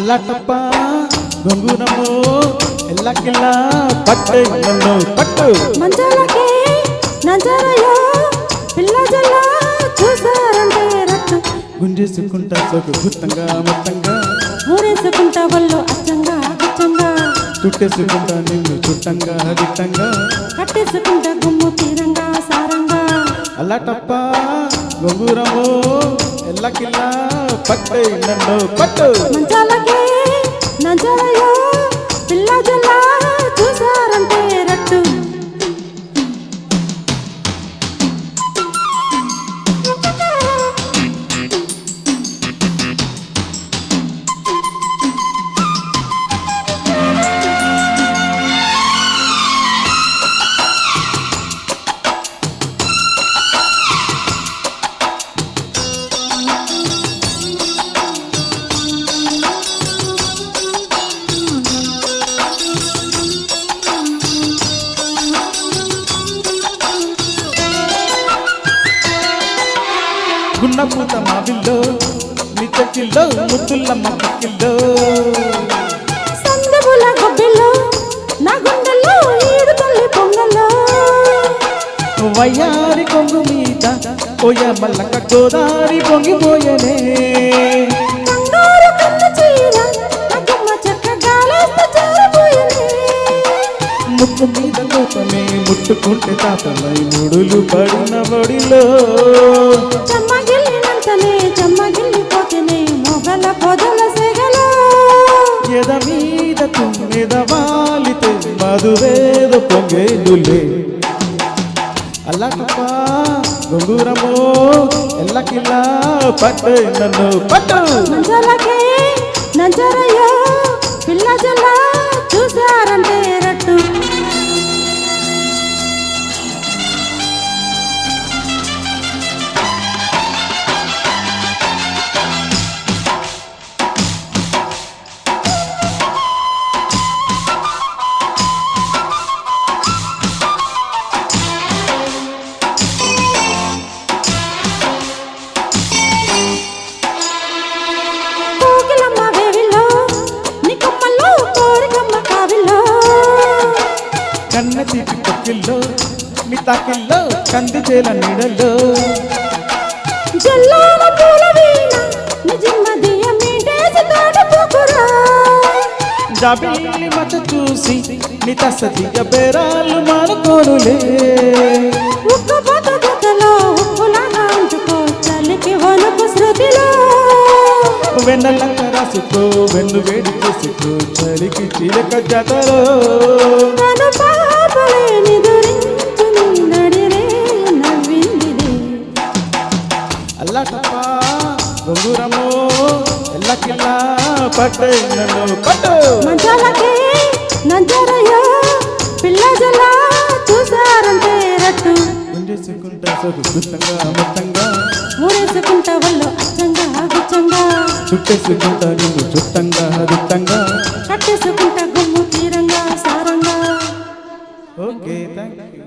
అల్లటప్ప గొంగురము ఎల్లకిల్ల పట్టు నన్ను పట్టు మంచాలకే నంజరయ్యో పిల్ల జల్ల చూసారంటే రట్టు గుంజేసుకుంటా సోకు గుత్తంగా మొత్తంగా ఊరేసుకుంటా వల్లో అచ్చంగా గుచ్చంగా చుట్టేసుకుంటా నిన్ను చుట్టంగా దిట్టంగా కట్టేసుకుంటా గుమ్ము తీరంగా సారంగా అల్లటప్ప గొంగురము ఎల్లకిల్ల పట్టు నన్ను పట్టు మంచాలకే నంజరయ్యో పిల్ల జల్ల చూసారంటే రట్టు గున్నపూత మావిల్లో నిచ్చకిల్లో ముద్దుల్లమ్మ పక్కిల్లో సందబుల గొబ్బిల్లో నా గుండెల్లో ఈడు తల్లి పొంగల్లో వయ్యారి కొంగు మీద పోయ మల్లక గోదారి పొంగిపోయనే కంగారు కన్ను చీర నా గుమ్మ చెక్క గాలేస్తే జారిపోయనే ముక్కు మీద కోపమే ముట్టుకుంటే తాతమై ముడులు పడిన బడిలో చెమ్మగిల్లినంతనే చెమ్మగిల్లిపోతేనే మొగల పొదల సెగలో ఎద మీద తుమ్మెద వాలితే మధువేద పొంగేలులే అల్లటప్ప గొంగురము ఎల్లకిల్ల పట్టు నన్ను పట్టు మంచాలకే నంజరయ్యో పిల్ల జల్ల చూసారంటే రట్టు కన్న తీపి కొక్కిల్లో నీ తాకిల్లో కంది చేల నీడల్లో జల్లాల పూల వీణ నిజమదియ మీటేసి తాడుపుకురా జాబిల్లి మత చూసి నీ తసదియ బేరాలు మానుకోనులే ఉక్కుపోత జతలో ఉప్పులాగా అంటుకో చలికి వణుకు శృతిలో వెన్నెలంక రాసుకో వెన్ను వేడి చేసుకో చలికి చిలక జతలో తను పాపలే నిదురించు నీ నడిరే నవ్విందిరే అల్లటప్ప గొంగురము ఎల్లకిల్ల పట్టు నన్ను పట్టు మంచాలకే నంజరయ్యో పిల్ల జల్ల చూసారంటే రట్టు గుంజేసుకుంటా సొగు గుత్తంగా మొత్తంగా ఊరేసుకుంటా వాళ్ళు అచ్చంగా గుచ్చంగా చుట్టేసుకుంటా నిన్ను చుట్టంగా దిట్టంగా కట్టేసుకుంటా గుమ్ము తీరంగా సారంగా ఓకే థ్యాంక్ యూ